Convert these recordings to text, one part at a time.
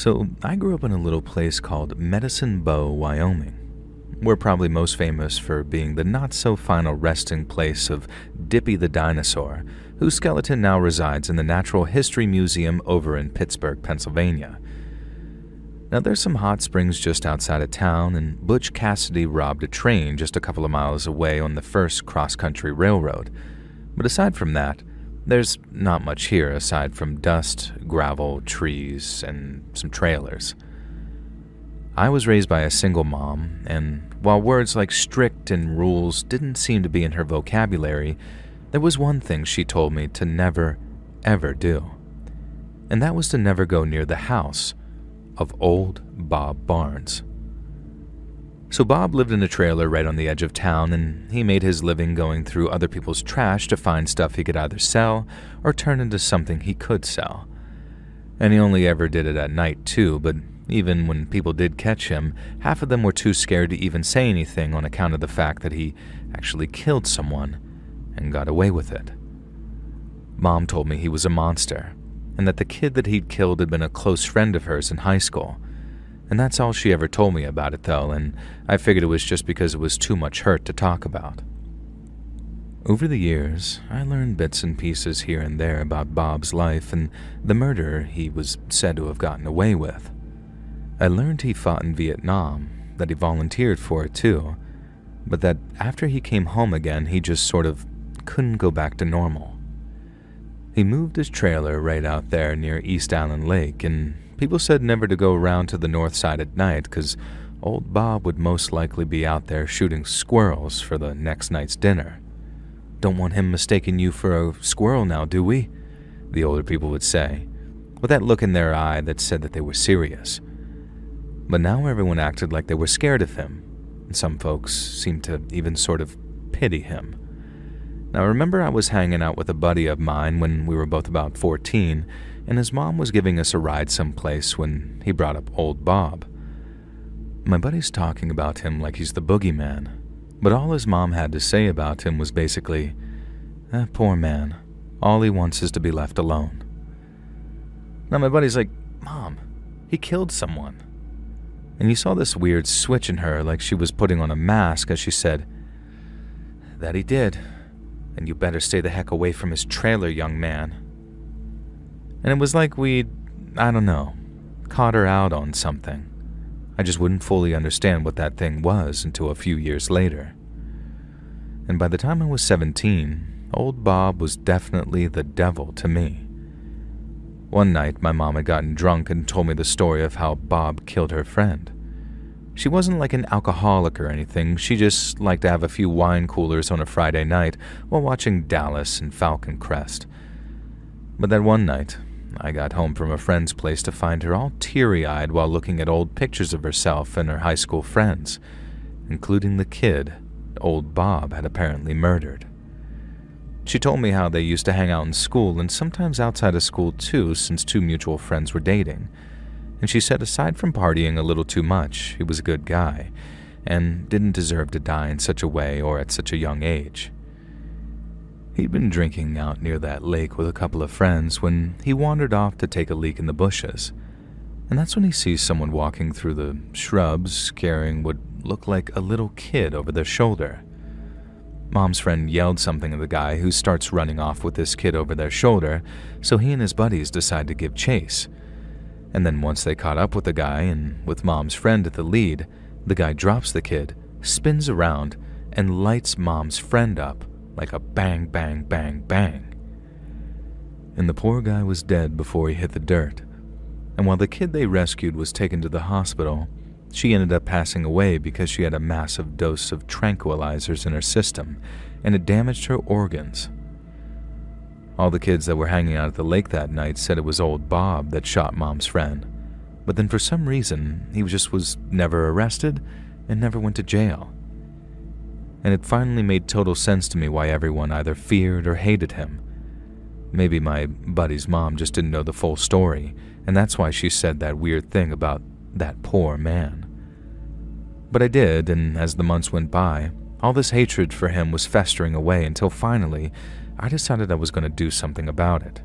So I grew up in a little place called Medicine Bow, Wyoming. We're probably most famous for being the not-so-final resting place of Dippy the dinosaur, whose skeleton now resides in the Natural History Museum over in Pittsburgh, Pennsylvania. Now, there's some hot springs just outside of town, and Butch Cassidy robbed a train just a couple of miles away on the first cross-country railroad. But aside from that, there's not much here aside from dust, gravel, trees, and some trailers. I was raised by a single mom, and while words like strict and rules didn't seem to be in her vocabulary, there was one thing she told me to never, ever do. And that was to never go near the house of old Bob Barnes. So Bob lived in a trailer right on the edge of town, and he made his living going through other people's trash to find stuff he could either sell or turn into something he could sell. And he only ever did it at night too, but even when people did catch him, half of them were too scared to even say anything on account of the fact that he actually killed someone and got away with it. Mom told me he was a monster, and that the kid that he'd killed had been a close friend of hers in high school. And that's all she ever told me about it, though, and I figured it was just because it was too much hurt to talk about. Over the years, I learned bits and pieces here and there about Bob's life and the murder he was said to have gotten away with. I learned he fought in Vietnam, that he volunteered for it too, but that after he came home again, he just sort of couldn't go back to normal. He moved his trailer right out there near East Allen Lake, and people said never to go around to the north side at night because old Bob would most likely be out there shooting squirrels for the next night's dinner. "Don't want him mistaking you for a squirrel now, do we?" the older people would say, with that look in their eye that said that they were serious. But now everyone acted like they were scared of him, and some folks seemed to even sort of pity him. Now, I remember I was hanging out with a buddy of mine when we were both about 14, and his mom was giving us a ride someplace when he brought up old Bob. My buddy's talking about him like he's the boogeyman, but all his mom had to say about him was basically, poor man, all he wants is to be left alone. Now my buddy's like, "Mom, he killed someone." And you saw this weird switch in her like she was putting on a mask as she said, "That he did. And you better stay the heck away from his trailer, young man." And it was like we'd, I don't know, caught her out on something. I just wouldn't fully understand what that thing was until a few years later. And by the time I was 17, old Bob was definitely the devil to me. One night, my mom had gotten drunk and told me the story of how Bob killed her friend. She wasn't like an alcoholic or anything, she just liked to have a few wine coolers on a Friday night while watching Dallas and Falcon Crest. But that one night, I got home from a friend's place to find her all teary-eyed while looking at old pictures of herself and her high school friends, including the kid old Bob had apparently murdered. She told me how they used to hang out in school and sometimes outside of school too, since two mutual friends were dating. And she said aside from partying a little too much, he was a good guy and didn't deserve to die in such a way or at such a young age. He'd been drinking out near that lake with a couple of friends when he wandered off to take a leak in the bushes. And that's when he sees someone walking through the shrubs carrying what looked like a little kid over their shoulder. Mom's friend yelled something at the guy, who starts running off with this kid over their shoulder, so he and his buddies decide to give chase. And then once they caught up with the guy, and with Mom's friend at the lead, the guy drops the kid, spins around, and lights Mom's friend up like a bang, bang, bang, bang. And the poor guy was dead before he hit the dirt. And while the kid they rescued was taken to the hospital, she ended up passing away because she had a massive dose of tranquilizers in her system, and it damaged her organs. All the kids that were hanging out at the lake that night said it was old Bob that shot Mom's friend, but then for some reason, he was never arrested and never went to jail. And it finally made total sense to me why everyone either feared or hated him. Maybe my buddy's mom just didn't know the full story, and that's why she said that weird thing about that poor man. But I did, and as the months went by, all this hatred for him was festering away until finally, I decided I was going to do something about it.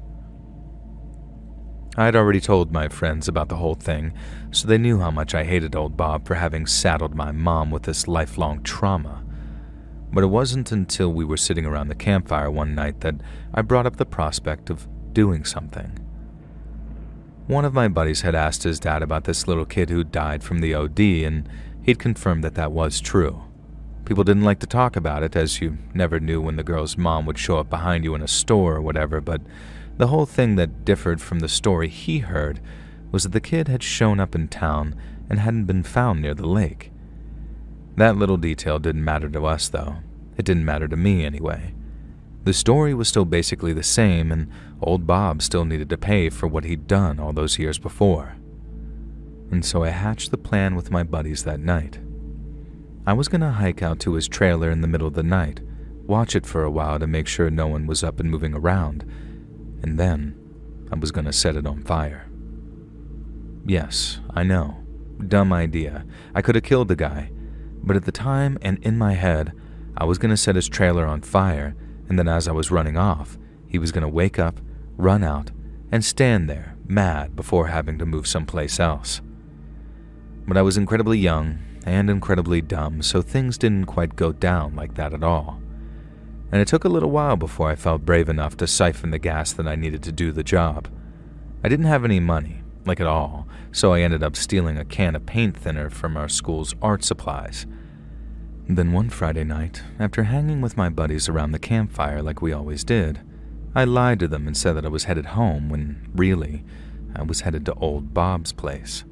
I had already told my friends about the whole thing, so they knew how much I hated old Bob for having saddled my mom with this lifelong trauma. But it wasn't until we were sitting around the campfire one night that I brought up the prospect of doing something. One of my buddies had asked his dad about this little kid who died from the OD, and he'd confirmed that that was true. People didn't like to talk about it, as you never knew when the girl's mom would show up behind you in a store or whatever, but the whole thing that differed from the story he heard was that the kid had shown up in town and hadn't been found near the lake. That little detail didn't matter to us, though. It didn't matter to me, anyway. The story was still basically the same, and old Bob still needed to pay for what he'd done all those years before. And so I hatched the plan with my buddies that night. I was going to hike out to his trailer in the middle of the night, watch it for a while to make sure no one was up and moving around, and then I was going to set it on fire. Yes, I know. Dumb idea. I could have killed the guy, but at the time and in my head, I was going to set his trailer on fire, and then as I was running off, he was going to wake up, run out, and stand there, mad, before having to move someplace else. But I was incredibly young and incredibly dumb, so things didn't quite go down like that at all. And it took a little while before I felt brave enough to siphon the gas that I needed to do the job. I didn't have any money, like at all, so I ended up stealing a can of paint thinner from our school's art supplies. Then one Friday night, after hanging with my buddies around the campfire like we always did, I lied to them and said that I was headed home when, really, I was headed to old Bob's place.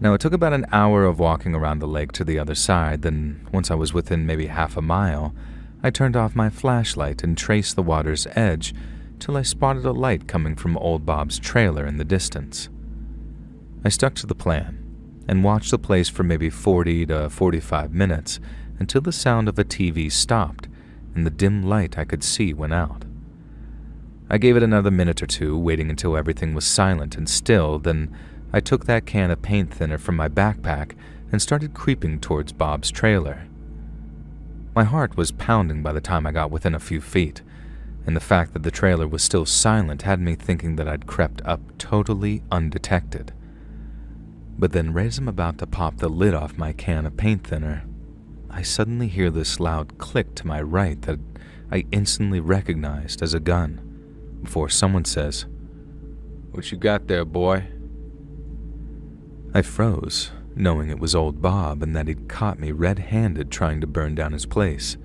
Now, it took about an hour of walking around the lake to the other side, then once I was within maybe half a mile, I turned off my flashlight and traced the water's edge till I spotted a light coming from old Bob's trailer in the distance. I stuck to the plan and watched the place for maybe 40 to 45 minutes until the sound of a TV stopped and the dim light I could see went out. I gave it another minute or two, waiting until everything was silent and still, then I took that can of paint thinner from my backpack and started creeping towards Bob's trailer. My heart was pounding by the time I got within a few feet, and the fact that the trailer was still silent had me thinking that I'd crept up totally undetected. But then, right as I'm about to pop the lid off my can of paint thinner, I suddenly hear this loud click to my right that I instantly recognized as a gun, before someone says, "What you got there, boy?" I froze, knowing it was old Bob and that he'd caught me red-handed trying to burn down his place.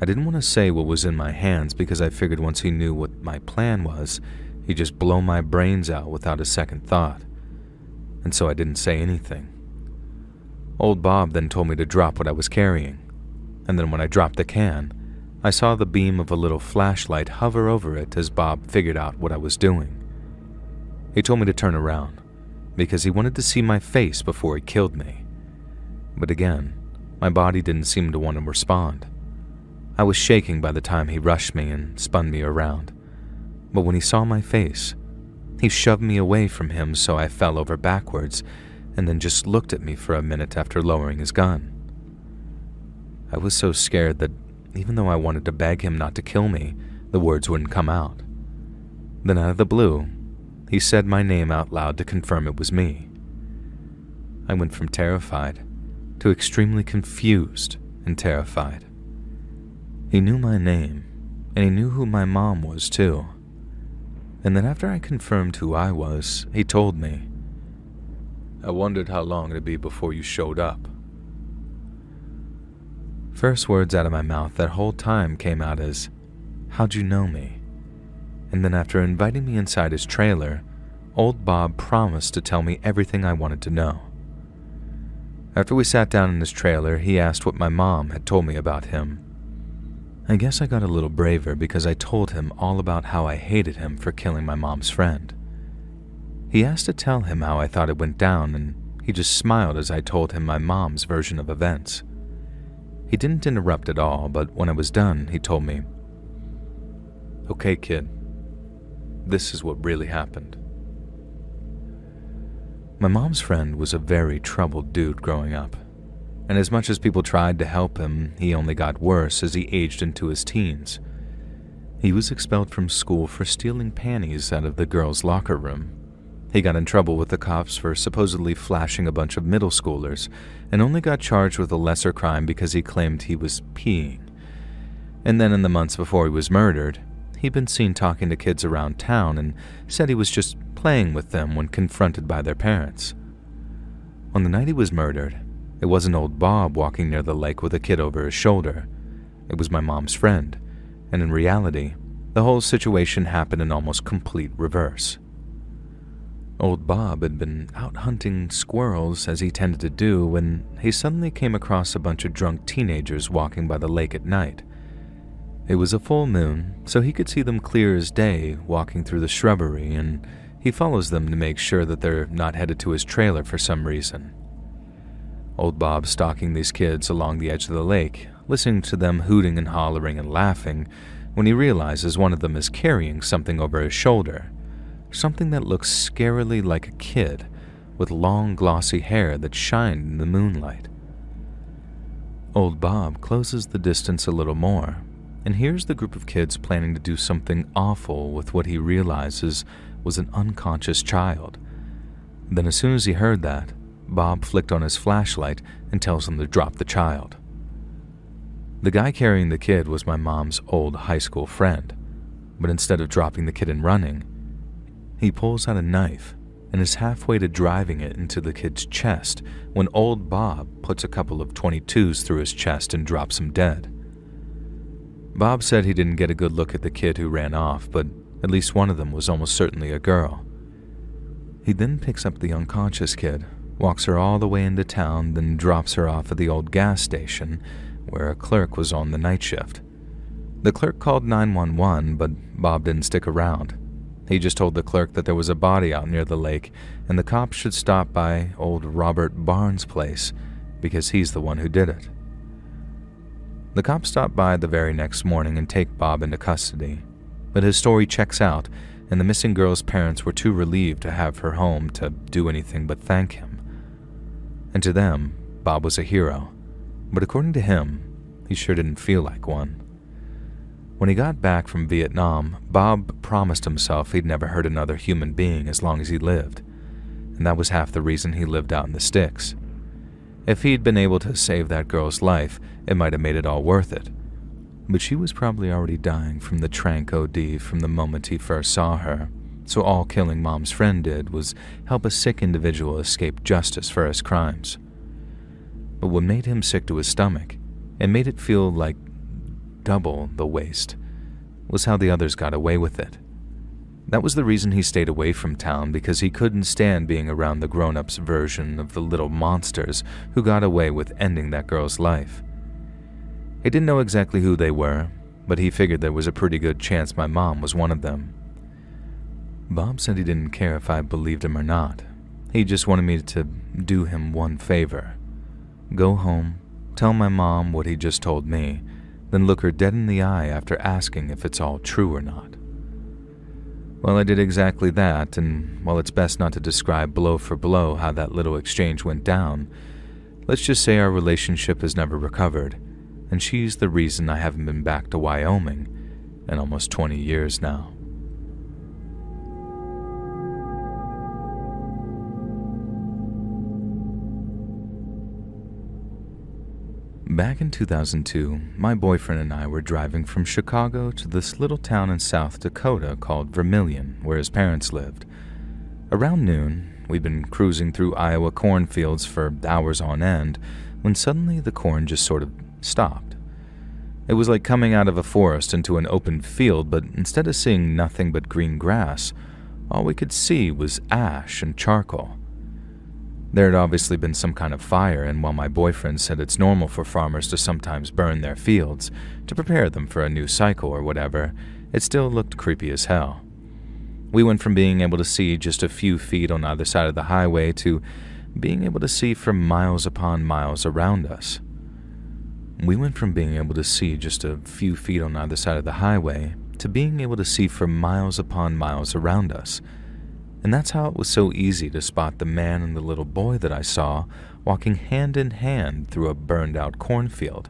I didn't want to say what was in my hands because I figured once he knew what my plan was, he'd just blow my brains out without a second thought. And so I didn't say anything. Old Bob then told me to drop what I was carrying, and then when I dropped the can, I saw the beam of a little flashlight hover over it as Bob figured out what I was doing. He told me to turn around, because he wanted to see my face before he killed me. But again, my body didn't seem to want to respond. I was shaking by the time he rushed me and spun me around. But when he saw my face, he shoved me away from him so I fell over backwards and then just looked at me for a minute after lowering his gun. I was so scared that even though I wanted to beg him not to kill me, the words wouldn't come out. Then out of the blue, he said my name out loud to confirm it was me. I went from terrified to extremely confused and terrified. He knew my name, and he knew who my mom was too. And then after I confirmed who I was, he told me, "I wondered how long it'd be before you showed up." First words out of my mouth that whole time came out as, "How'd you know me?" And then after inviting me inside his trailer, old Bob promised to tell me everything I wanted to know. After we sat down in his trailer, he asked what my mom had told me about him. I guess I got a little braver because I told him all about how I hated him for killing my mom's friend. He asked to tell him how I thought it went down, and he just smiled as I told him my mom's version of events. He didn't interrupt at all, but when I was done, he told me, "Okay, kid, this is what really happened." My mom's friend was a very troubled dude growing up, and as much as people tried to help him, he only got worse as he aged into his teens. He was expelled from school for stealing panties out of the girls' locker room. He got in trouble with the cops for supposedly flashing a bunch of middle schoolers and only got charged with a lesser crime because he claimed he was peeing. And then in the months before he was murdered, he'd been seen talking to kids around town and said he was just playing with them when confronted by their parents. On the night he was murdered, it wasn't old Bob walking near the lake with a kid over his shoulder. It was my mom's friend, and in reality, the whole situation happened in almost complete reverse. Old Bob had been out hunting squirrels as he tended to do when he suddenly came across a bunch of drunk teenagers walking by the lake at night. It was a full moon, so he could see them clear as day walking through the shrubbery, and he follows them to make sure that they're not headed to his trailer for some reason. Old Bob stalking these kids along the edge of the lake, listening to them hooting and hollering and laughing, when he realizes one of them is carrying something over his shoulder. Something that looks scarily like a kid, with long glossy hair that shined in the moonlight. Old Bob closes the distance a little more, and hears the group of kids planning to do something awful with what he realizes was an unconscious child. Then as soon as he heard that, Bob flicked on his flashlight and tells them to drop the child. The guy carrying the kid was my mom's old high school friend, but instead of dropping the kid and running, he pulls out a knife and is halfway to driving it into the kid's chest when old Bob puts a couple of .22s through his chest and drops him dead. Bob said he didn't get a good look at the kid who ran off, but at least one of them was almost certainly a girl. He then picks up the unconscious kid, walks her all the way into town, then drops her off at the old gas station where a clerk was on the night shift. The clerk called 911, but Bob didn't stick around. He just told the clerk that there was a body out near the lake and the cops should stop by old Robert Barnes' place because he's the one who did it. The cops stopped by the very next morning and take Bob into custody, but his story checks out and the missing girl's parents were too relieved to have her home to do anything but thank him. And to them, Bob was a hero, but according to him, he sure didn't feel like one. When he got back from Vietnam, Bob promised himself he'd never hurt another human being as long as he lived, and that was half the reason he lived out in the sticks. If he'd been able to save that girl's life, it might have made it all worth it. But she was probably already dying from the tranq OD from the moment he first saw her, so all killing Mom's friend did was help a sick individual escape justice for his crimes. But what made him sick to his stomach, and made it feel like double the waste, was how the others got away with it. That was the reason he stayed away from town, because he couldn't stand being around the grown-ups' version of the little monsters who got away with ending that girl's life. He didn't know exactly who they were, but he figured there was a pretty good chance my mom was one of them. Bob said he didn't care if I believed him or not. He just wanted me to do him one favor. Go home, tell my mom what he just told me, then look her dead in the eye after asking if it's all true or not. Well, I did exactly that, and while it's best not to describe blow for blow how that little exchange went down, let's just say our relationship has never recovered, and she's the reason I haven't been back to Wyoming in almost 20 years now. Back in 2002, my boyfriend and I were driving from Chicago to this little town in South Dakota called Vermillion, where his parents lived. Around noon, we'd been cruising through Iowa cornfields for hours on end, when suddenly the corn just sort of stopped. It was like coming out of a forest into an open field, but instead of seeing nothing but green grass, all we could see was ash and charcoal. There had obviously been some kind of fire, and while my boyfriend said it's normal for farmers to sometimes burn their fields to prepare them for a new cycle or whatever, it still looked creepy as hell. We went from being able to see just a few feet on either side of the highway to being able to see for miles upon miles around us. We went from being able to see just a few feet on either side of the highway to being able to see for miles upon miles around us. And that's how it was so easy to spot the man and the little boy that I saw walking hand in hand through a burned-out cornfield.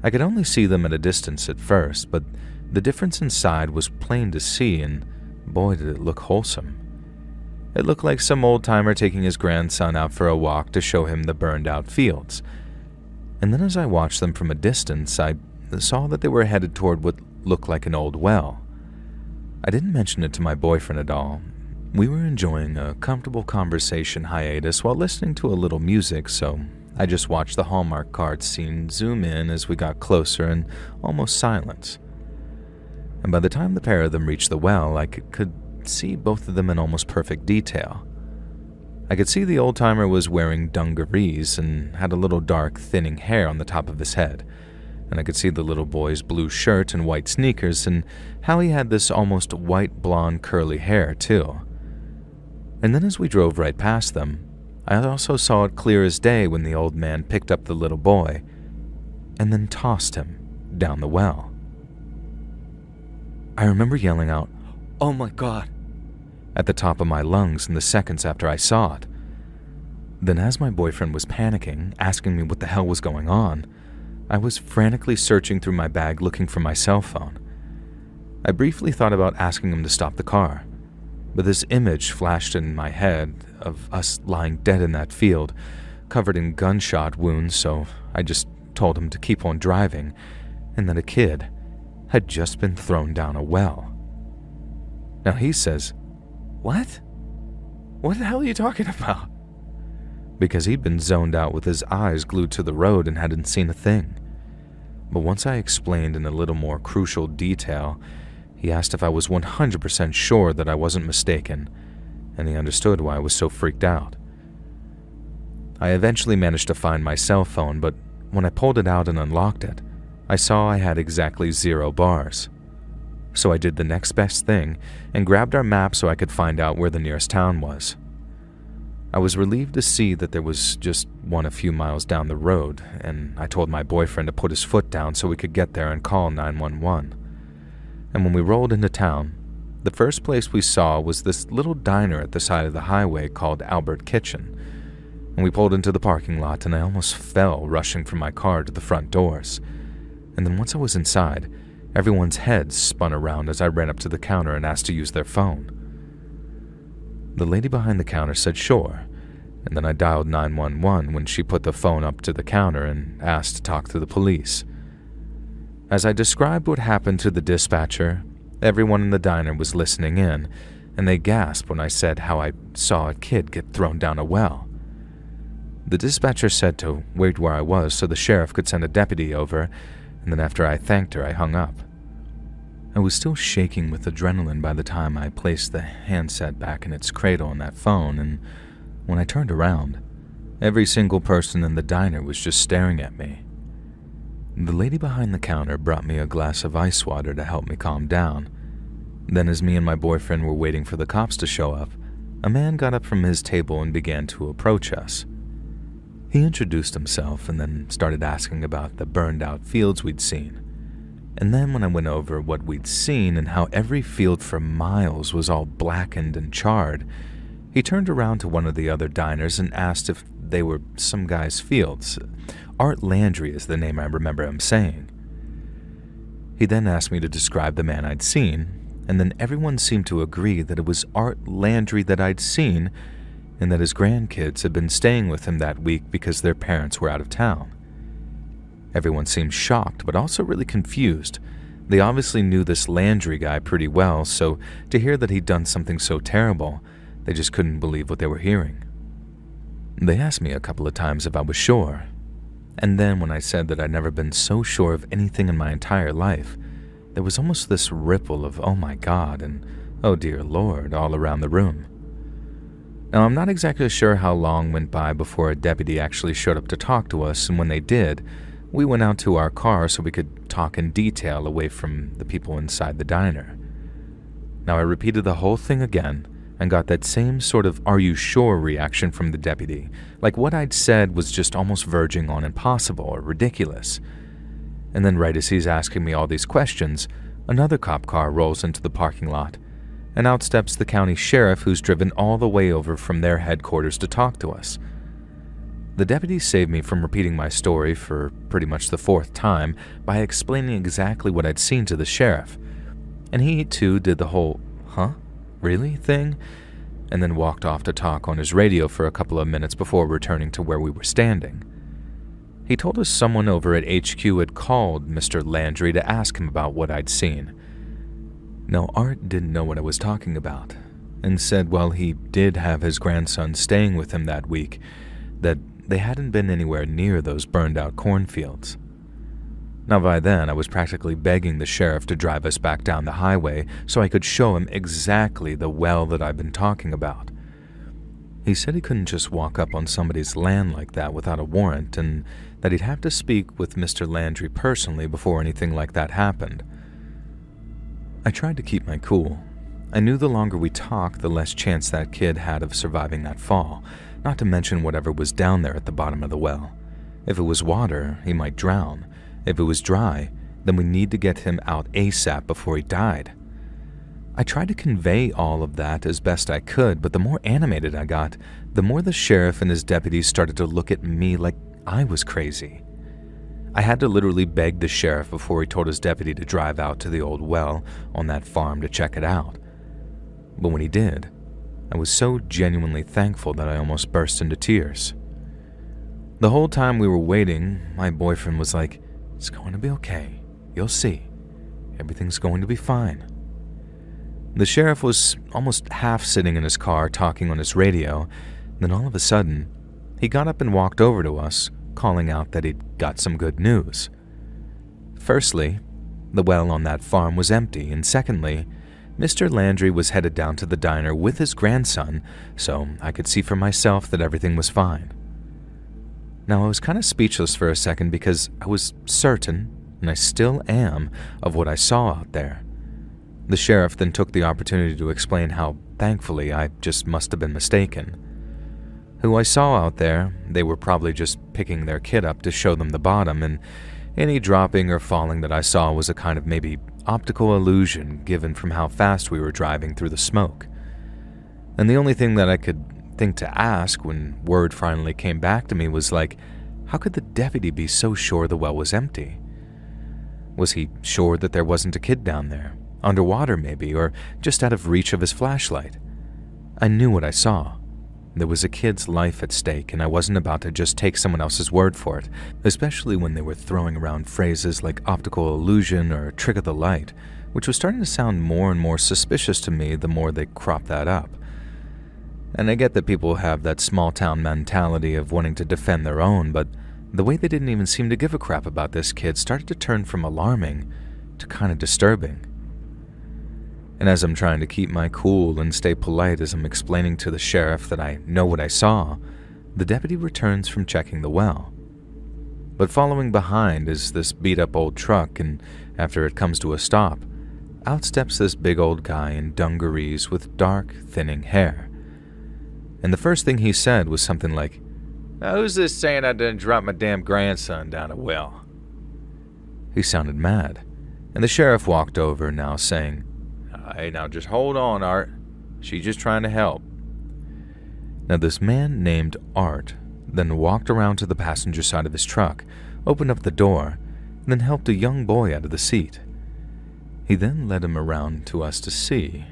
I could only see them at a distance at first, but The difference inside was plain to see, and boy did it look wholesome. It looked like some old-timer taking his grandson out for a walk to show him the burned-out fields. And then as I watched them from a distance, I saw that they were headed toward what looked like an old well. I didn't mention it to my boyfriend at all. We were enjoying a comfortable conversation hiatus while listening to a little music, so I just watched the Hallmark card scene zoom in as we got closer in almost silence. And by the time the pair of them reached the well, I could see both of them in almost perfect detail. I could see the old-timer was wearing dungarees and had a little dark, thinning hair on the top of his head, and I could see the little boy's blue shirt and white sneakers and how he had this almost white blonde curly hair too. And then as we drove right past them, I also saw it clear as day when the old man picked up the little boy and then tossed him down the well. I remember yelling out, "Oh my God," at the top of my lungs in the seconds after I saw it. Then as my boyfriend was panicking, asking me what the hell was going on, I was frantically searching through my bag looking for my cell phone. I briefly thought about asking him to stop the car, but this image flashed in my head of us lying dead in that field, covered in gunshot wounds, so I just told him to keep on driving, and that a kid had just been thrown down a well. Now he says, "What? What the hell are you talking about?" Because he'd been zoned out with his eyes glued to the road and hadn't seen a thing. But once I explained in a little more crucial detail, he asked if I was 100% sure that I wasn't mistaken, and he understood why I was so freaked out. I eventually managed to find my cell phone, but when I pulled it out and unlocked it, I saw I had exactly 0 bars. So I did the next best thing and grabbed our map so I could find out where the nearest town was. I was relieved to see that there was just one a few miles down the road, and I told my boyfriend to put his foot down so we could get there and call 911. And when we rolled into town, the first place we saw was this little diner at the side of the highway called Albert Kitchen. And we pulled into the parking lot and I almost fell rushing from my car to the front doors. And then once I was inside, everyone's heads spun around as I ran up to the counter and asked to use their phone. The lady behind the counter said sure, and then I dialed 911 when she put the phone up to the counter and asked to talk to the police. As I described what happened to the dispatcher, everyone in the diner was listening in, and they gasped when I said how I saw a kid get thrown down a well. The dispatcher said to wait where I was so the sheriff could send a deputy over, and then after I thanked her, I hung up. I was still shaking with adrenaline by the time I placed the handset back in its cradle on that phone, and when I turned around, every single person in the diner was just staring at me. The lady behind the counter brought me a glass of ice water to help me calm down. Then as me and my boyfriend were waiting for the cops to show up, a man got up from his table and began to approach us. He introduced himself and then started asking about the burned-out fields we'd seen. And then when I went over what we'd seen and how every field for miles was all blackened and charred, he turned around to one of the other diners and asked if they were some guy's fields. Art Landry is the name I remember him saying. He then asked me to describe the man I'd seen, and then everyone seemed to agree that it was Art Landry that I'd seen and that his grandkids had been staying with him that week because their parents were out of town. Everyone seemed shocked, but also really confused. They obviously knew this Landry guy pretty well, so to hear that he'd done something so terrible, they just couldn't believe what they were hearing. They asked me a couple of times if I was sure, and then when I said that I'd never been so sure of anything in my entire life, there was almost this ripple of "oh my God" and "oh dear Lord" all around the room. Now, I'm not exactly sure how long went by before a deputy actually showed up to talk to us, and when they did, we went out to our car so we could talk in detail away from the people inside the diner. Now, I repeated the whole thing again and got that same sort of "are you sure" reaction from the deputy, like what I'd said was just almost verging on impossible or ridiculous. And then right as he's asking me all these questions, another cop car rolls into the parking lot, and out steps the county sheriff who's driven all the way over from their headquarters to talk to us. The deputy saved me from repeating my story for pretty much the fourth time by explaining exactly what I'd seen to the sheriff. And he, too, did the whole, "Huh? Really?" thing, and then walked off to talk on his radio for a couple of minutes before returning to where we were standing. He told us someone over at HQ had called Mr. Landry to ask him about what I'd seen. Now, Art didn't know what I was talking about, and said while he did have his grandson staying with him that week, that they hadn't been anywhere near those burned-out cornfields. Now, by then, I was practically begging the sheriff to drive us back down the highway so I could show him exactly the well that I've been talking about. He said he couldn't just walk up on somebody's land like that without a warrant, and that he'd have to speak with Mr. Landry personally before anything like that happened. I tried to keep my cool. I knew the longer we talked, the less chance that kid had of surviving that fall, not to mention whatever was down there at the bottom of the well. If it was water, he might drown. If it was dry, then we need to get him out ASAP before he died. I tried to convey all of that as best I could, but the more animated I got, the more the sheriff and his deputies started to look at me like I was crazy. I had to literally beg the sheriff before he told his deputy to drive out to the old well on that farm to check it out. But when he did, I was so genuinely thankful that I almost burst into tears. The whole time we were waiting, my boyfriend was like, "It's going to be okay. You'll see. Everything's going to be fine." The sheriff was almost half sitting in his car talking on his radio. Then all of a sudden, he got up and walked over to us, calling out that he'd got some good news. Firstly, the well on that farm was empty, and secondly, Mr. Landry was headed down to the diner with his grandson, so I could see for myself that everything was fine. Now, I was kind of speechless for a second because I was certain, and I still am, of what I saw out there. The sheriff then took the opportunity to explain how, thankfully, I just must have been mistaken. Who I saw out there, they were probably just picking their kid up to show them the bottom, and any dropping or falling that I saw was a kind of maybe optical illusion given from how fast we were driving through the smoke. And the only thing that I could think to ask when word finally came back to me was like, how could the deputy be so sure the well was empty? Was he sure that there wasn't a kid down there, underwater maybe, or just out of reach of his flashlight? I knew what I saw. There was a kid's life at stake, and I wasn't about to just take someone else's word for it, especially when they were throwing around phrases like optical illusion or trick of the light, which was starting to sound more and more suspicious to me the more they cropped that up. And I get that people have that small-town mentality of wanting to defend their own, but the way they didn't even seem to give a crap about this kid started to turn from alarming to kind of disturbing. And as I'm trying to keep my cool and stay polite as I'm explaining to the sheriff that I know what I saw, the deputy returns from checking the well. But following behind is this beat-up old truck, and after it comes to a stop, out steps this big old guy in dungarees with dark, thinning hair. And the first thing he said was something like, "Now who's this saying I didn't drop my damn grandson down a well?" He sounded mad, and the sheriff walked over now saying, "Hey, now just hold on, Art. She's just trying to help." Now this man named Art then walked around to the passenger side of his truck, opened up the door, and then helped a young boy out of the seat. He then led him around to us to see,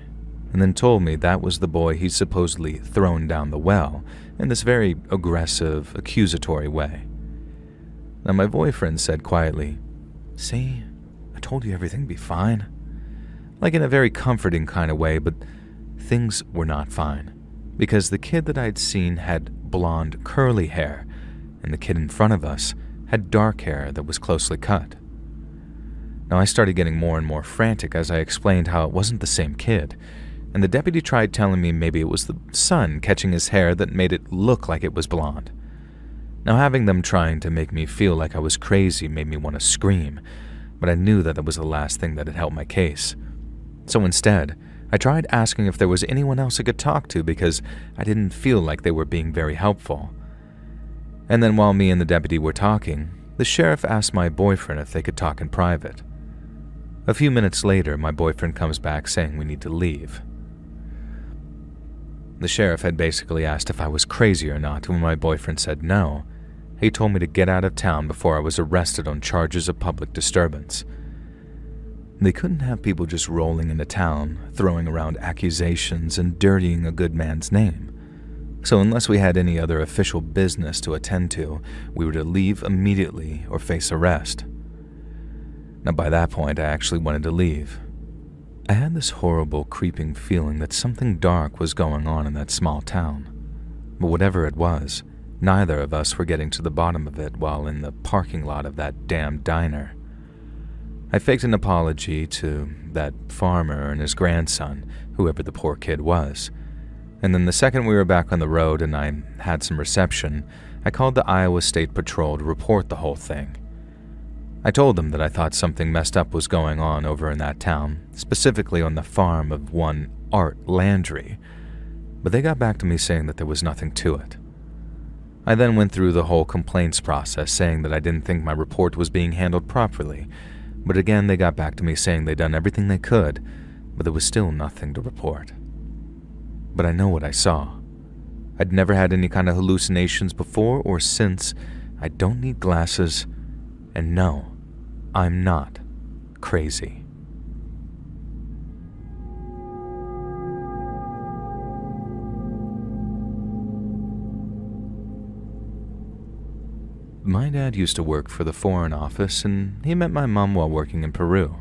and then told me that was the boy he'd supposedly thrown down the well in this very aggressive, accusatory way. Now my boyfriend said quietly, "See, I told you everything'd be fine." Like in a very comforting kind of way, but things were not fine, because the kid that I'd seen had blonde, curly hair, and the kid in front of us had dark hair that was closely cut. Now I started getting more and more frantic as I explained how it wasn't the same kid, and the deputy tried telling me maybe it was the sun catching his hair that made it look like it was blonde. Now having them trying to make me feel like I was crazy made me want to scream, but I knew that was the last thing that had helped my case. So instead, I tried asking if there was anyone else I could talk to because I didn't feel like they were being very helpful. And then while me and the deputy were talking, the sheriff asked my boyfriend if they could talk in private. A few minutes later, my boyfriend comes back saying we need to leave. The sheriff had basically asked if I was crazy or not, and when my boyfriend said no, he told me to get out of town before I was arrested on charges of public disturbance. They couldn't have people just rolling into town, throwing around accusations and dirtying a good man's name. So unless we had any other official business to attend to, we were to leave immediately or face arrest. Now by that point, I actually wanted to leave. I had this horrible, creeping feeling that something dark was going on in that small town. But whatever it was, neither of us were getting to the bottom of it while in the parking lot of that damn diner. I faked an apology to that farmer and his grandson, whoever the poor kid was. And then the second we were back on the road and I had some reception, I called the Iowa State Patrol to report the whole thing. I told them that I thought something messed up was going on over in that town, specifically on the farm of one Art Landry, but they got back to me saying that there was nothing to it. I then went through the whole complaints process, saying that I didn't think my report was being handled properly, but again they got back to me saying they'd done everything they could, but there was still nothing to report. But I know what I saw. I'd never had any kind of hallucinations before or since. I don't need glasses, and no, I'm not crazy. My dad used to work for the Foreign Office, and he met my mom while working in Peru.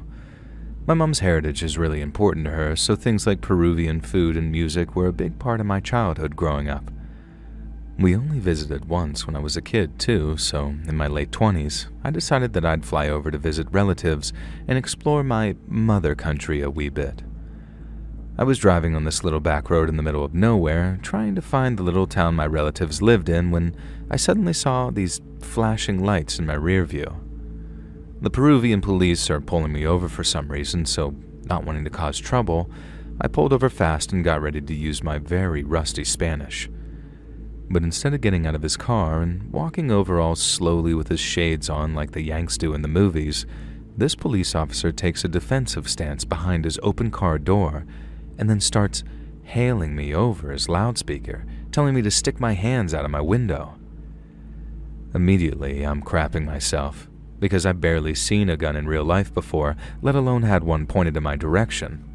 My mom's heritage is really important to her, so things like Peruvian food and music were a big part of my childhood growing up. We only visited once when I was a kid, too, so in my late 20s, I decided that I'd fly over to visit relatives and explore my mother country a wee bit. I was driving on this little back road in the middle of nowhere, trying to find the little town my relatives lived in, when I suddenly saw these flashing lights in my rear view. The Peruvian police started pulling me over for some reason, so not wanting to cause trouble, I pulled over fast and got ready to use my very rusty Spanish. But instead of getting out of his car and walking over all slowly with his shades on like the Yanks do in the movies, this police officer takes a defensive stance behind his open car door and then starts hailing me over his loudspeaker, telling me to stick my hands out of my window. Immediately, I'm crapping myself, because I've barely seen a gun in real life before, let alone had one pointed in my direction.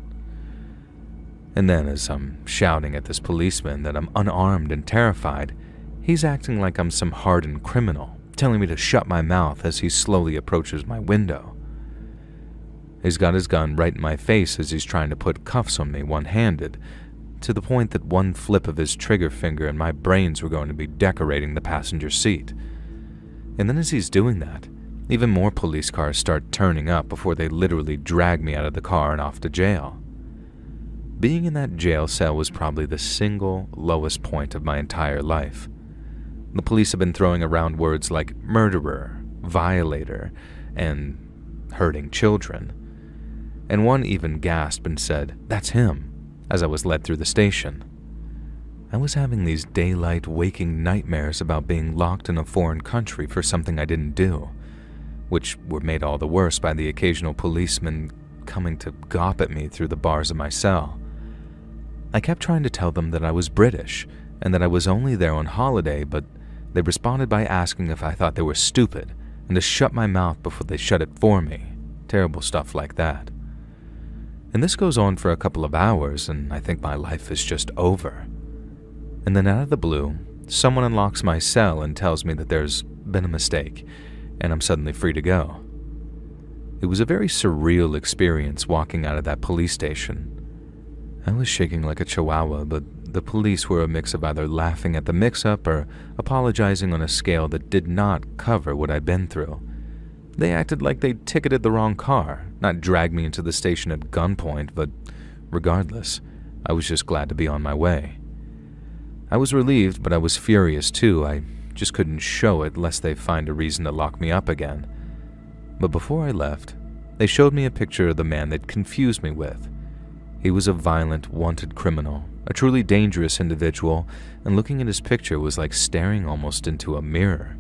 And then as I'm shouting at this policeman that I'm unarmed and terrified, he's acting like I'm some hardened criminal, telling me to shut my mouth as he slowly approaches my window. He's got his gun right in my face as he's trying to put cuffs on me one-handed, to the point that one flip of his trigger finger and my brains were going to be decorating the passenger seat. And then as he's doing that, even more police cars start turning up before they literally drag me out of the car and off to jail. Being in that jail cell was probably the single lowest point of my entire life. The police have been throwing around words like murderer, violator, and hurting children. And one even gasped and said, "That's him," as I was led through the station. I was having these daylight waking nightmares about being locked in a foreign country for something I didn't do, which were made all the worse by the occasional policeman coming to gawp at me through the bars of my cell. I kept trying to tell them that I was British and that I was only there on holiday, but they responded by asking if I thought they were stupid and to shut my mouth before they shut it for me. Terrible stuff like that. And this goes on for a couple of hours, and I think my life is just over. And then out of the blue, someone unlocks my cell and tells me that there's been a mistake, and I'm suddenly free to go. It was a very surreal experience walking out of that police station. I was shaking like a chihuahua, but the police were a mix of either laughing at the mix-up or apologizing on a scale that did not cover what I'd been through. They acted like they'd ticketed the wrong car, not dragged me into the station at gunpoint, but regardless, I was just glad to be on my way. I was relieved, but I was furious too. I just couldn't show it lest they find a reason to lock me up again. But before I left, they showed me a picture of the man they'd confused me with. He was a violent, wanted criminal, a truly dangerous individual, and looking at his picture was like staring almost into a mirror.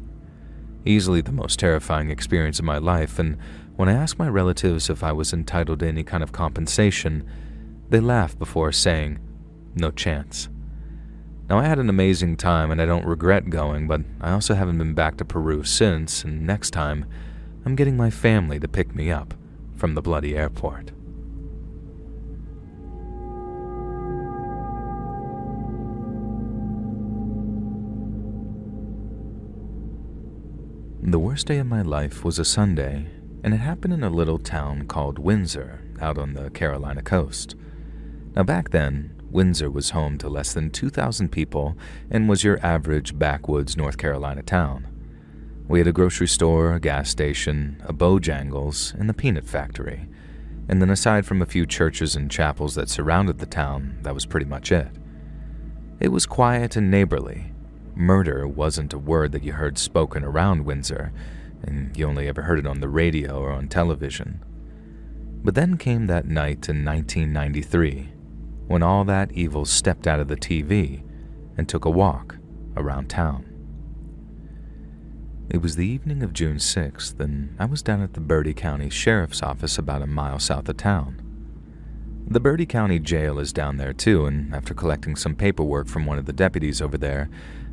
Easily the most terrifying experience of my life, and when I asked my relatives if I was entitled to any kind of compensation, they laughed before saying, "No chance." Now, I had an amazing time and I don't regret going, but I also haven't been back to Peru since, and next time, I'm getting my family to pick me up from the bloody airport. The worst day of my life was a Sunday, and it happened in a little town called Windsor, out on the Carolina coast. Now back then, Windsor was home to less than 2,000 people and was your average backwoods North Carolina town. We had a grocery store, a gas station, a Bojangles, and the peanut factory. And then aside from a few churches and chapels that surrounded the town, that was pretty much it. It was quiet and neighborly. Murder wasn't a word that you heard spoken around Windsor, and you only ever heard it on the radio or on television. But then came that night in 1993, when all that evil stepped out of the TV and took a walk around town. It was the evening of June 6th, and I was down at the Bertie County Sheriff's Office about a mile south of town. The Bertie County Jail is down there too, and after collecting some paperwork from one of the deputies over there,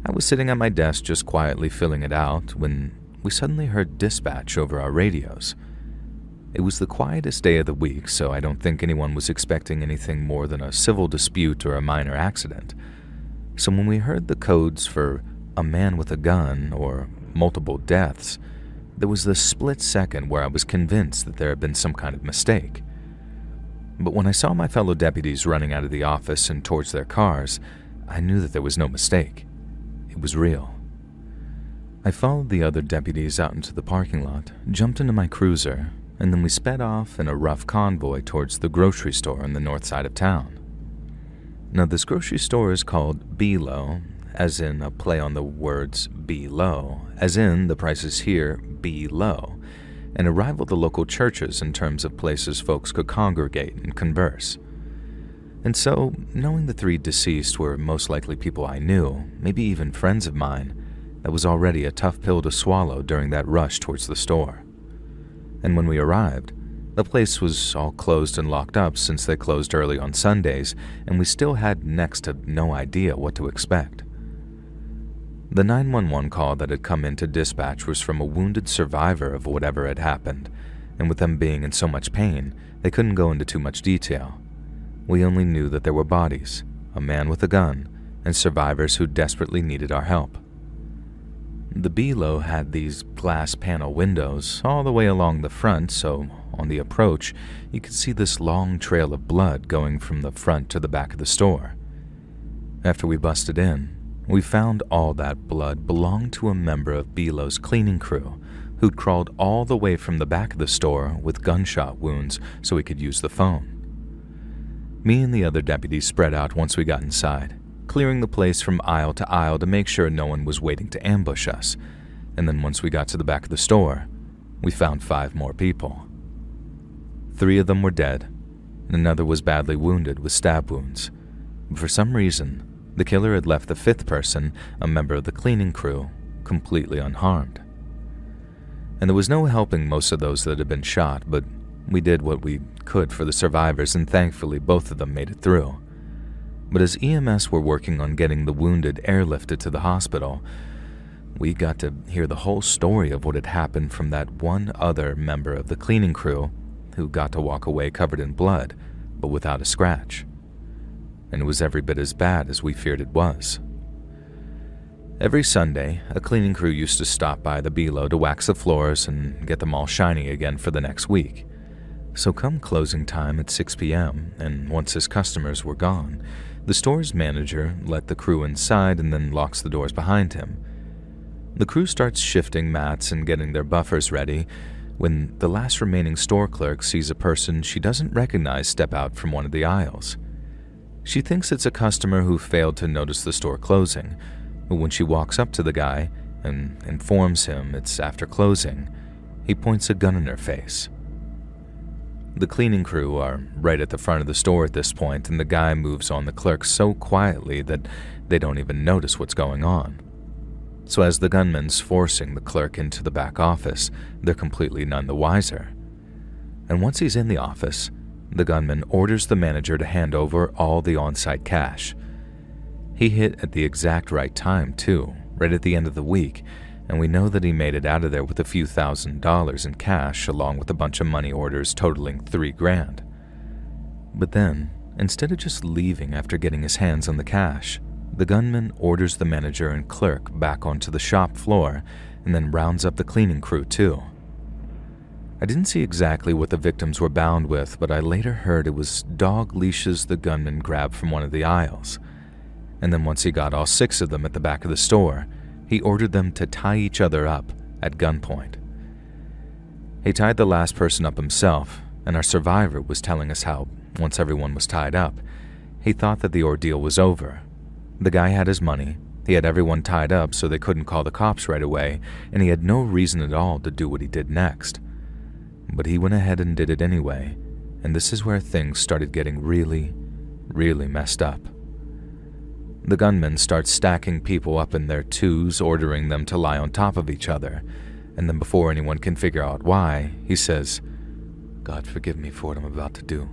I was sitting at my desk just quietly filling it out when we suddenly heard dispatch over our radios. It was the quietest day of the week, so I don't think anyone was expecting anything more than a civil dispute or a minor accident. So when we heard the codes for a man with a gun or multiple deaths, there was this split second where I was convinced that there had been some kind of mistake. But when I saw my fellow deputies running out of the office and towards their cars, I knew that there was no mistake. It was real. I followed the other deputies out into the parking lot, jumped into my cruiser, and then we sped off in a rough convoy towards the grocery store on the north side of town. Now, this grocery store is called B-Low, as in a play on the words be low, as in the prices here be low, and it rivaled the local churches in terms of places folks could congregate and converse. And so, knowing the three deceased were most likely people I knew, maybe even friends of mine, that was already a tough pill to swallow during that rush towards the store. And when we arrived, the place was all closed and locked up since they closed early on Sundays, and we still had next to no idea what to expect. The 911 call that had come into dispatch was from a wounded survivor of whatever had happened, and with them being in so much pain, they couldn't go into too much detail. We only knew that there were bodies, a man with a gun, and survivors who desperately needed our help. The B-Low had these glass panel windows all the way along the front, so on the approach, you could see this long trail of blood going from the front to the back of the store. After we busted in, we found all that blood belonged to a member of B-Low's cleaning crew who'd crawled all the way from the back of the store with gunshot wounds so he could use the phone. Me and the other deputies spread out once we got inside, clearing the place from aisle to aisle to make sure no one was waiting to ambush us, and then once we got to the back of the store, we found 5 more people. 3 of them were dead, and another was badly wounded with stab wounds. But for some reason, the killer had left the 5th person, a member of the cleaning crew, completely unharmed. And there was no helping most of those that had been shot, but we did what we could for the survivors, and thankfully both of them made it through. But as EMS were working on getting the wounded airlifted to the hospital, we got to hear the whole story of what had happened from that one other member of the cleaning crew who got to walk away covered in blood, but without a scratch. And it was every bit as bad as we feared it was. Every Sunday, a cleaning crew used to stop by the B-Low to wax the floors and get them all shiny again for the next week. So come closing time at 6 p.m., and once his customers were gone, the store's manager let the crew inside and then locks the doors behind him. The crew starts shifting mats and getting their buffers ready when the last remaining store clerk sees a person she doesn't recognize step out from one of the aisles. She thinks it's a customer who failed to notice the store closing, but when she walks up to the guy and informs him it's after closing, he points a gun in her face. The cleaning crew are right at the front of the store at this point, and the guy moves on the clerk so quietly that they don't even notice what's going on. So as the gunman's forcing the clerk into the back office, they're completely none the wiser. And once he's in the office, the gunman orders the manager to hand over all the on-site cash. He hit at the exact right time, too, right at the end of the week, and we know that he made it out of there with a few $1,000s in cash along with a bunch of money orders totaling $3,000. But then, instead of just leaving after getting his hands on the cash, the gunman orders the manager and clerk back onto the shop floor and then rounds up the cleaning crew too. I didn't see exactly what the victims were bound with, but I later heard it was dog leashes the gunman grabbed from one of the aisles. And then once he got all 6 of them at the back of the store, he ordered them to tie each other up at gunpoint. He tied the last person up himself, and our survivor was telling us how, once everyone was tied up, he thought that the ordeal was over. The guy had his money, he had everyone tied up so they couldn't call the cops right away, and he had no reason at all to do what he did next. But he went ahead and did it anyway, and this is where things started getting really, really messed up. The gunman starts stacking people up in their twos, ordering them to lie on top of each other, and then before anyone can figure out why, he says, "God forgive me for what I'm about to do,"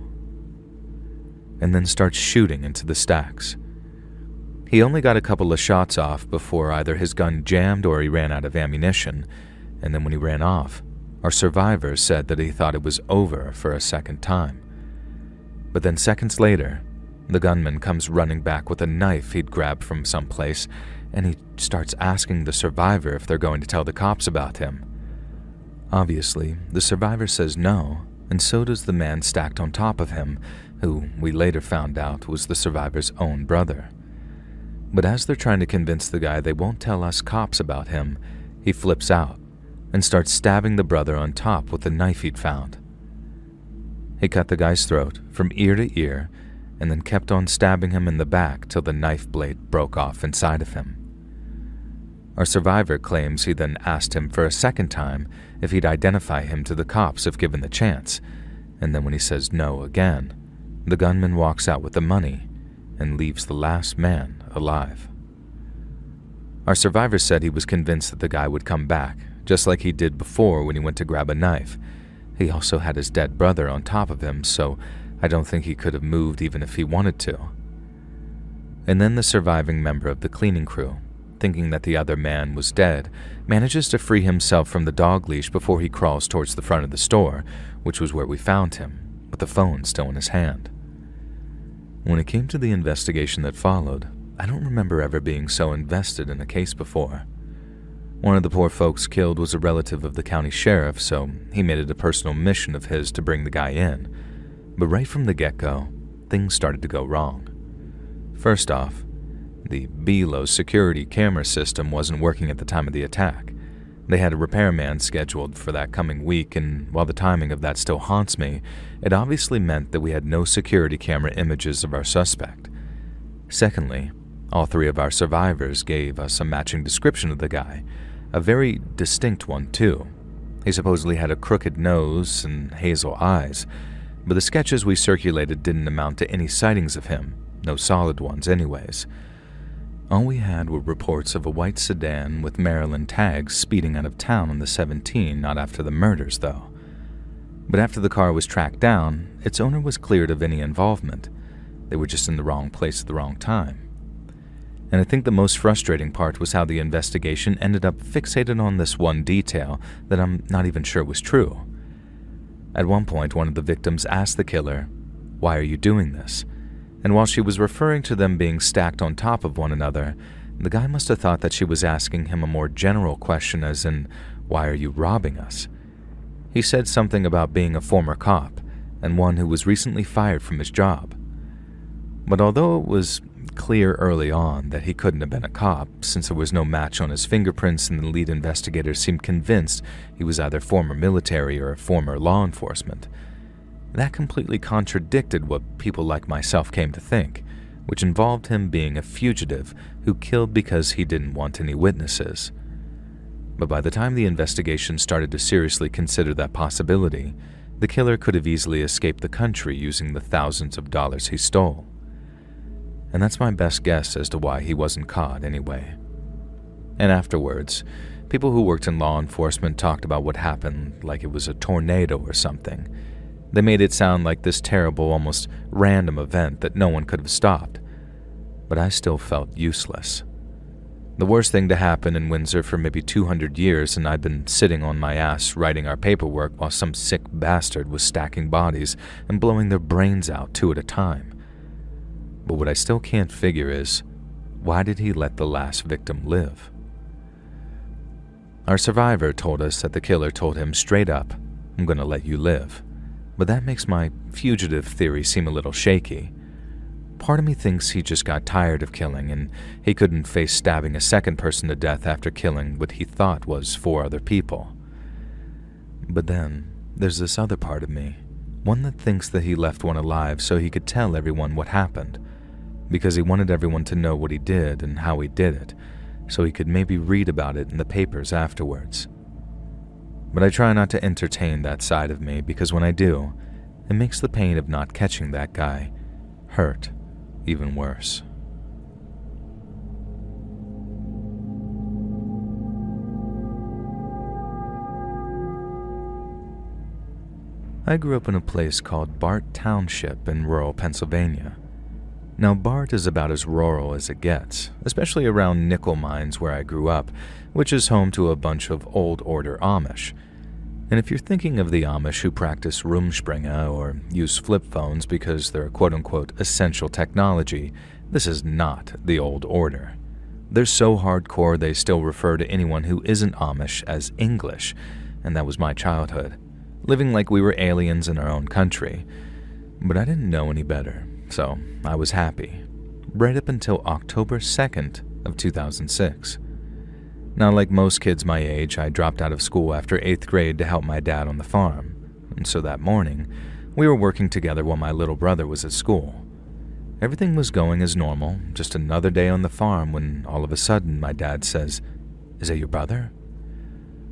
and then starts shooting into the stacks. He only got a couple of shots off before either his gun jammed or he ran out of ammunition, and then when he ran off, our survivor said that he thought it was over for a second time. But then seconds later, the gunman comes running back with a knife he'd grabbed from someplace, and he starts asking the survivor if they're going to tell the cops about him. Obviously, the survivor says no, and so does the man stacked on top of him, who we later found out was the survivor's own brother. But as they're trying to convince the guy they won't tell us cops about him, he flips out and starts stabbing the brother on top with the knife he'd found. He cut the guy's throat from ear to ear and then kept on stabbing him in the back till the knife blade broke off inside of him. Our survivor claims he then asked him for a second time if he'd identify him to the cops if given the chance, and then when he says no again, the gunman walks out with the money and leaves the last man alive. Our survivor said he was convinced that the guy would come back, just like he did before when he went to grab a knife. He also had his dead brother on top of him, so I don't think he could have moved even if he wanted to. And then the surviving member of the cleaning crew, thinking that the other man was dead, manages to free himself from the dog leash before he crawls towards the front of the store, which was where we found him, with the phone still in his hand. When it came to the investigation that followed, I don't remember ever being so invested in a case before. One of the poor folks killed was a relative of the county sheriff, so he made it a personal mission of his to bring the guy in. But right from the get-go, things started to go wrong. First off, the BLO security camera system wasn't working at the time of the attack. They had a repairman scheduled for that coming week, and while the timing of that still haunts me, it obviously meant that we had no security camera images of our suspect. Secondly, all 3 of our survivors gave us a matching description of the guy, a very distinct one too. He supposedly had a crooked nose and hazel eyes, but the sketches we circulated didn't amount to any sightings of him, no solid ones anyways. All we had were reports of a white sedan with Maryland tags speeding out of town on the 17 not after the murders though. But after the car was tracked down, its owner was cleared of any involvement. They were just in the wrong place at the wrong time. And I think the most frustrating part was how the investigation ended up fixated on this one detail that I'm not even sure was true. At one point, one of the victims asked the killer, "Why are you doing this?" And while she was referring to them being stacked on top of one another, the guy must have thought that she was asking him a more general question as in, "Why are you robbing us?" He said something about being a former cop and one who was recently fired from his job. But although it was clear early on that he couldn't have been a cop since there was no match on his fingerprints and the lead investigator seemed convinced he was either former military or former law enforcement, that completely contradicted what people like myself came to think, which involved him being a fugitive who killed because he didn't want any witnesses. But by the time the investigation started to seriously consider that possibility, the killer could have easily escaped the country using the thousands of dollars he stole. And that's my best guess as to why he wasn't caught anyway. And afterwards, people who worked in law enforcement talked about what happened like it was a tornado or something. They made it sound like this terrible, almost random event that no one could have stopped. but I still felt useless. The worst thing to happen in Windsor for maybe 200 years, and I'd been sitting on my ass writing our paperwork while some sick bastard was stacking bodies and blowing their brains out 2 at a time. But what I still can't figure is, why did he let the last victim live? Our survivor told us that the killer told him straight up, "I'm gonna let you live." But that makes my fugitive theory seem a little shaky. Part of me thinks he just got tired of killing and he couldn't face stabbing a second person to death after killing what he thought was 4 other people. But then, there's this other part of me, one that thinks that he left one alive so he could tell everyone what happened, because he wanted everyone to know what he did and how he did it, so he could maybe read about it in the papers afterwards. But I try not to entertain that side of me, because when I do, it makes the pain of not catching that guy hurt even worse. I grew up in a place called Bart Township in rural Pennsylvania. Now, Bart is about as rural as it gets, especially around nickel mines where I grew up, which is home to a bunch of old order Amish. And if you're thinking of the Amish who practice Rumspringa or use flip phones because they're quote-unquote essential technology, this is not the old order. They're so hardcore they still refer to anyone who isn't Amish as English, and that was my childhood, living like we were aliens in our own country. But I didn't know any better, so I was happy, right up until October 2nd of 2006. Now, like most kids my age, I dropped out of school after 8th grade to help my dad on the farm, and so that morning, we were working together while my little brother was at school. Everything was going as normal, just another day on the farm, when all of a sudden my dad says, "Is that your brother?"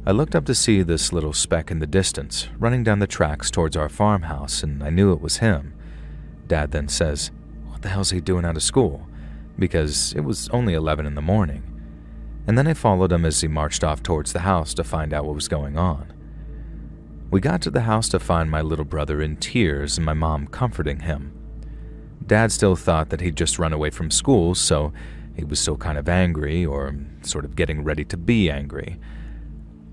I looked up to see this little speck in the distance, running down the tracks towards our farmhouse, and I knew it was him. Dad then says, "What the hell's he doing out of school?" Because it was only 11 in the morning. And then I followed him as he marched off towards the house to find out what was going on. We got to the house to find my little brother in tears and my mom comforting him. Dad still thought that he'd just run away from school, so he was still kind of angry, or sort of getting ready to be angry.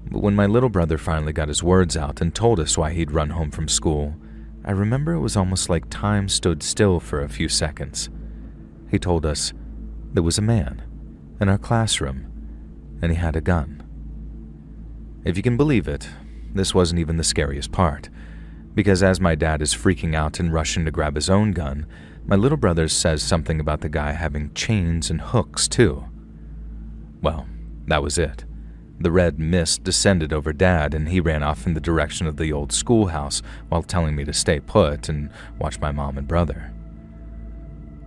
But when my little brother finally got his words out and told us why he'd run home from school, I remember it was almost like time stood still for a few seconds. He told us there was a man in our classroom, and he had a gun. If you can believe it, this wasn't even the scariest part, because as my dad is freaking out and rushing to grab his own gun, my little brother says something about the guy having chains and hooks too. Well, that was it. The red mist descended over Dad, and he ran off in the direction of the old schoolhouse while telling me to stay put and watch my mom and brother.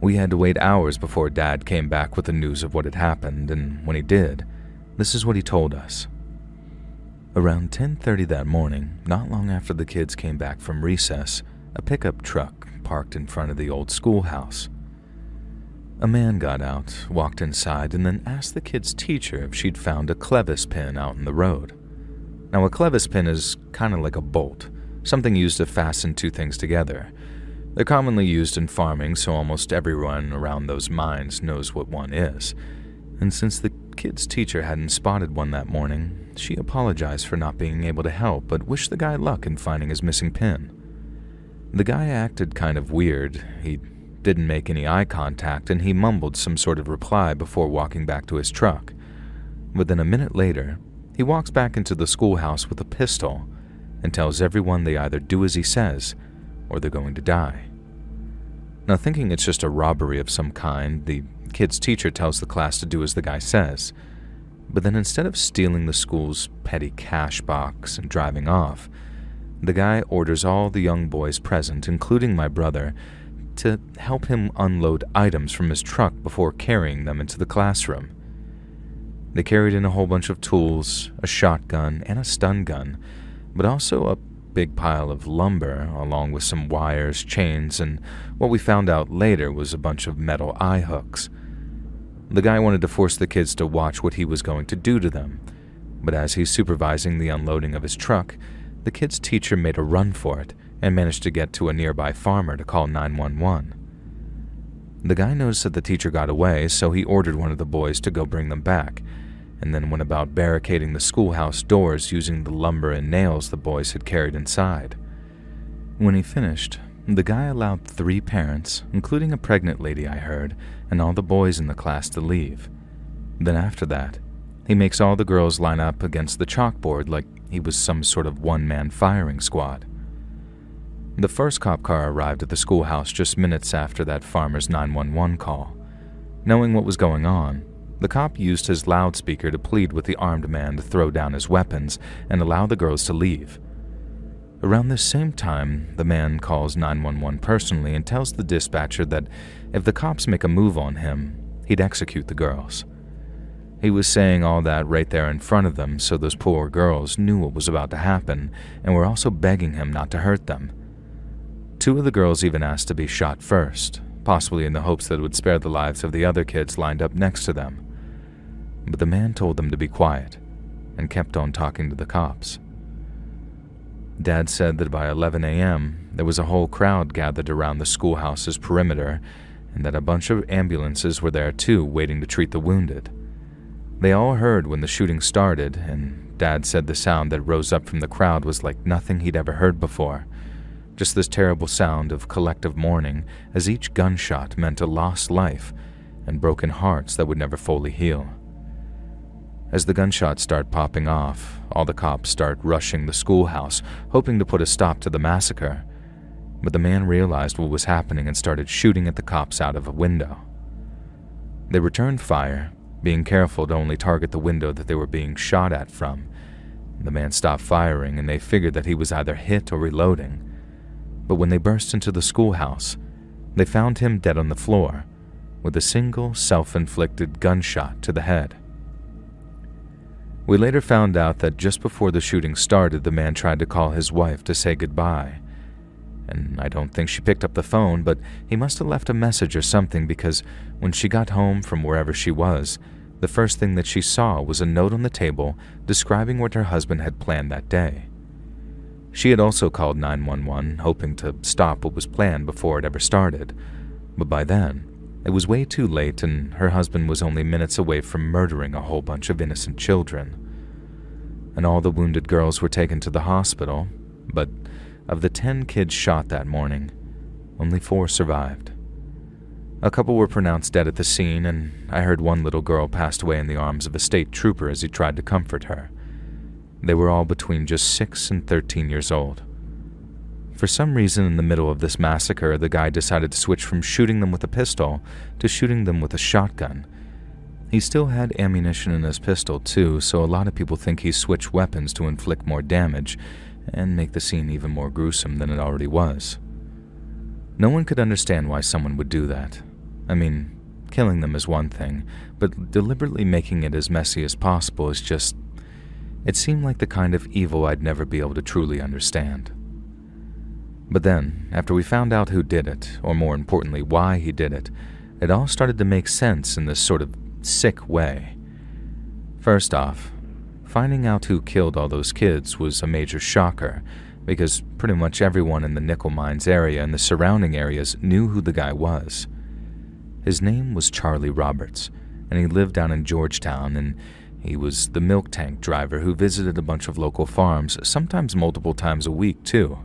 We had to wait hours before Dad came back with the news of what had happened, and when he did, this is what he told us. Around 10:30 that morning, not long after the kids came back from recess, a pickup truck parked in front of the old schoolhouse. A man got out, walked inside, and then asked the kid's teacher if she'd found a clevis pin out in the road. Now, a clevis pin is kind of like a bolt, something used to fasten 2 things together. They're commonly used in farming, so almost everyone around those mines knows what one is. And since the kid's teacher hadn't spotted one that morning, she apologized for not being able to help, but wished the guy luck in finding his missing pin. The guy acted kind of weird. He didn't make any eye contact, and he mumbled some sort of reply before walking back to his truck. But then a minute later, he walks back into the schoolhouse with a pistol and tells everyone they either do as he says or they're going to die. Now, thinking it's just a robbery of some kind, the kid's teacher tells the class to do as the guy says. But then instead of stealing the school's petty cash box and driving off, the guy orders all the young boys present, including my brother, to help him unload items from his truck before carrying them into the classroom. They carried in a whole bunch of tools, a shotgun, and a stun gun, but also a big pile of lumber, along with some wires, chains, and what we found out later was a bunch of metal eye hooks. The guy wanted to force the kids to watch what he was going to do to them, but as he's supervising the unloading of his truck, the kid's teacher made a run for it and managed to get to a nearby farmer to call 911. The guy noticed that the teacher got away, so he ordered one of the boys to go bring them back, and then went about barricading the schoolhouse doors using the lumber and nails the boys had carried inside. When he finished, the guy allowed 3 parents, including a pregnant lady I heard, and all the boys in the class to leave. Then after that, he makes all the girls line up against the chalkboard like he was some sort of one-man firing squad. The first cop car arrived at the schoolhouse just minutes after that farmer's 911 call. Knowing what was going on, the cop used his loudspeaker to plead with the armed man to throw down his weapons and allow the girls to leave. Around this same time, the man calls 911 personally and tells the dispatcher that if the cops make a move on him, he'd execute the girls. He was saying all that right there in front of them, so those poor girls knew what was about to happen and were also begging him not to hurt them. 2 of the girls even asked to be shot first, possibly in the hopes that it would spare the lives of the other kids lined up next to them. But the man told them to be quiet and kept on talking to the cops. Dad said that by 11 a.m., there was a whole crowd gathered around the schoolhouse's perimeter and that a bunch of ambulances were there too, waiting to treat the wounded. They all heard when the shooting started, and Dad said the sound that rose up from the crowd was like nothing he'd ever heard before. Just this terrible sound of collective mourning as each gunshot meant a lost life and broken hearts that would never fully heal. As the gunshots start popping off, all the cops start rushing the schoolhouse, hoping to put a stop to the massacre. But the man realized what was happening and started shooting at the cops out of a window. They returned fire, being careful to only target the window that they were being shot at from. The man stopped firing and they figured that he was either hit or reloading. But when they burst into the schoolhouse, they found him dead on the floor, with a single self-inflicted gunshot to the head. We later found out that just before the shooting started, the man tried to call his wife to say goodbye. And I don't think she picked up the phone, but he must have left a message or something because when she got home from wherever she was, the first thing that she saw was a note on the table describing what her husband had planned that day. She had also called 911, hoping to stop what was planned before it ever started, but by then, it was way too late and her husband was only minutes away from murdering a whole bunch of innocent children. And all the wounded girls were taken to the hospital, but of the 10 kids shot that morning, only 4 survived. A couple were pronounced dead at the scene, and I heard one little girl passed away in the arms of a state trooper as he tried to comfort her. They were all between just 6 and 13 years old. For some reason in the middle of this massacre, the guy decided to switch from shooting them with a pistol to shooting them with a shotgun. He still had ammunition in his pistol too, so a lot of people think he switched weapons to inflict more damage and make the scene even more gruesome than it already was. No one could understand why someone would do that. I mean, killing them is one thing, but deliberately making it as messy as possible is just... It seemed like the kind of evil I'd never be able to truly understand. But then, after we found out who did it, or more importantly, why he did it, it all started to make sense in this sort of sick way. First off, finding out who killed all those kids was a major shocker, because pretty much everyone in the nickel mines area and the surrounding areas knew who the guy was. His name was Charlie Roberts, and he lived down in Georgetown, and he was the milk tank driver who visited a bunch of local farms, sometimes multiple times a week, too.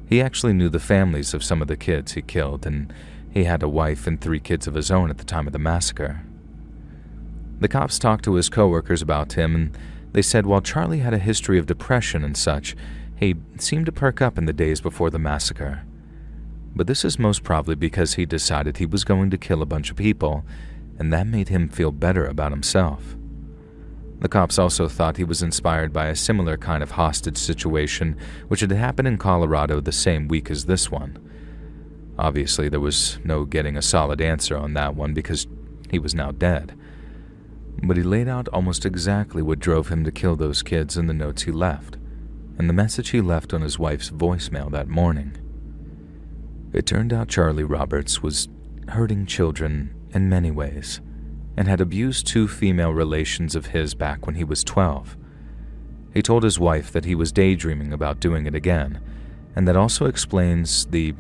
He actually knew the families of some of the kids he killed, and he had a wife and 3 kids of his own at the time of the massacre. The cops talked to his coworkers about him, and they said while Charlie had a history of depression and such, he seemed to perk up in the days before the massacre. But this is most probably because he decided he was going to kill a bunch of people, and that made him feel better about himself. The cops also thought he was inspired by a similar kind of hostage situation which had happened in Colorado the same week as this one. Obviously, there was no getting a solid answer on that one because he was now dead. But he laid out almost exactly what drove him to kill those kids in the notes he left, and the message he left on his wife's voicemail that morning. It turned out Charlie Roberts was hurting children in many ways, and had abused 2 female relations of his back when he was 12. He told his wife that he was daydreaming about doing it again, and that also explains the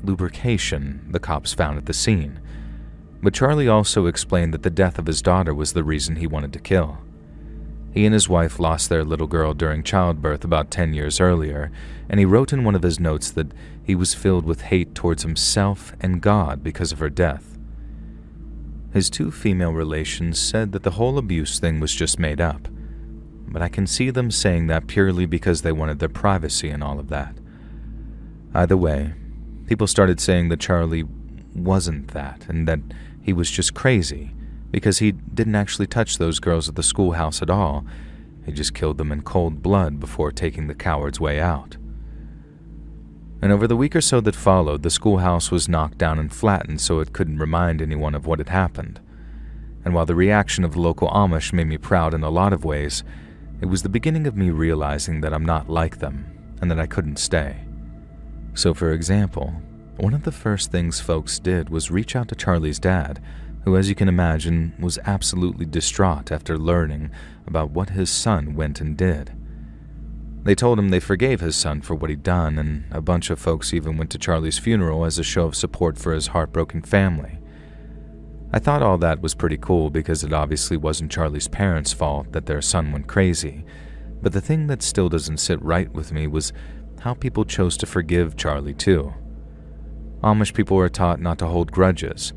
lubrication the cops found at the scene. But Charlie also explained that the death of his daughter was the reason he wanted to kill. He and his wife lost their little girl during childbirth about 10 years earlier, and he wrote in one of his notes that he was filled with hate towards himself and God because of her death. His 2 female relations said that the whole abuse thing was just made up, but I can see them saying that purely because they wanted their privacy and all of that. Either way, people started saying that Charlie wasn't that, and that he was just crazy, because he didn't actually touch those girls at the schoolhouse at all. He just killed them in cold blood before taking the coward's way out. And over the week or so that followed, the schoolhouse was knocked down and flattened so it couldn't remind anyone of what had happened. And while the reaction of the local Amish made me proud in a lot of ways, it was the beginning of me realizing that I'm not like them, and that I couldn't stay. So for example, one of the first things folks did was reach out to Charlie's dad, who, as you can imagine, was absolutely distraught after learning about what his son went and did. They told him they forgave his son for what he'd done, and a bunch of folks even went to Charlie's funeral as a show of support for his heartbroken family. I thought all that was pretty cool because it obviously wasn't Charlie's parents' fault that their son went crazy, but the thing that still doesn't sit right with me was how people chose to forgive Charlie too. Amish people are taught not to hold grudges,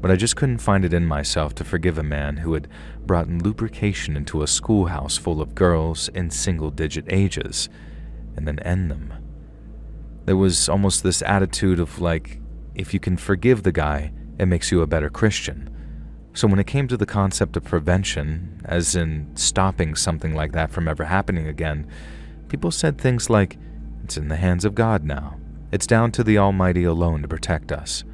but I just couldn't find it in myself to forgive a man who had brought lubrication into a schoolhouse full of girls in single-digit ages, and then end them. There was almost this attitude of like, if you can forgive the guy, it makes you a better Christian. So when it came to the concept of prevention, as in stopping something like that from ever happening again, people said things like, it's in the hands of God now. It's down to the Almighty alone to protect us.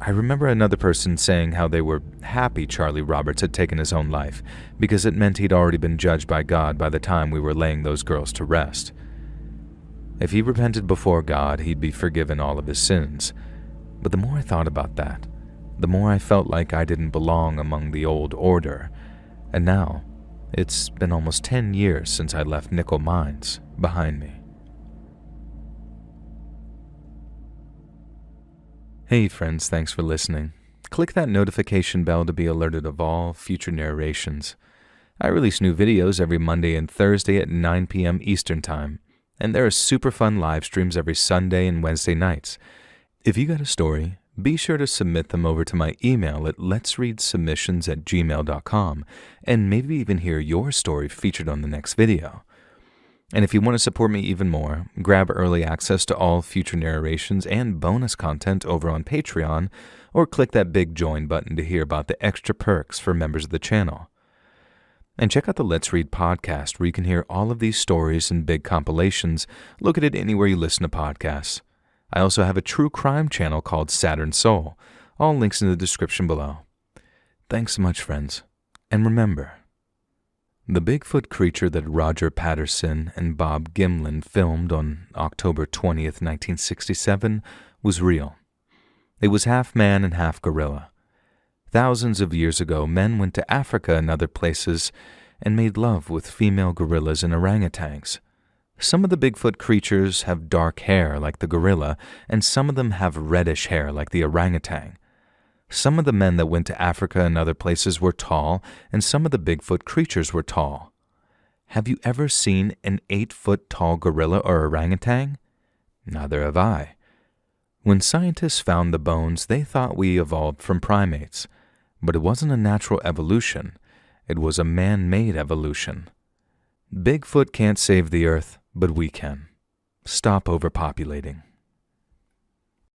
I remember another person saying how they were happy Charlie Roberts had taken his own life because it meant he'd already been judged by God by the time we were laying those girls to rest. If he repented before God, he'd be forgiven all of his sins. But the more I thought about that, the more I felt like I didn't belong among the old order. And now, it's been almost 10 years since I left Nickel Mines behind me. Hey friends, thanks for listening. Click that notification bell to be alerted of all future narrations. I release new videos every Monday and Thursday at 9 p.m. Eastern Time, and there are super fun live streams every Sunday and Wednesday nights. If you got a story, be sure to submit them over to my email at LetsReadSubmissions@gmail.com, and maybe even hear your story featured on the next video. And if you want to support me even more, grab early access to all future narrations and bonus content over on Patreon, or click that big join button to hear about the extra perks for members of the channel. And check out the Let's Read podcast, where you can hear all of these stories and big compilations located anywhere you listen to podcasts. I also have a true crime channel called Saturn Soul. All links in the description below. Thanks so much, friends. And remember, the Bigfoot creature that Roger Patterson and Bob Gimlin filmed on October 20th, 1967 was real. It was half man and half gorilla. Thousands of years ago, men went to Africa and other places and made love with female gorillas and orangutans. Some of the Bigfoot creatures have dark hair like the gorilla, and some of them have reddish hair like the orangutan. Some of the men that went to Africa and other places were tall, and some of the Bigfoot creatures were tall. Have you ever seen an 8-foot tall gorilla or orangutan? Neither have I. When scientists found the bones, they thought we evolved from primates, but it wasn't a natural evolution. It was a man-made evolution. Bigfoot can't save the earth, but we can. Stop overpopulating.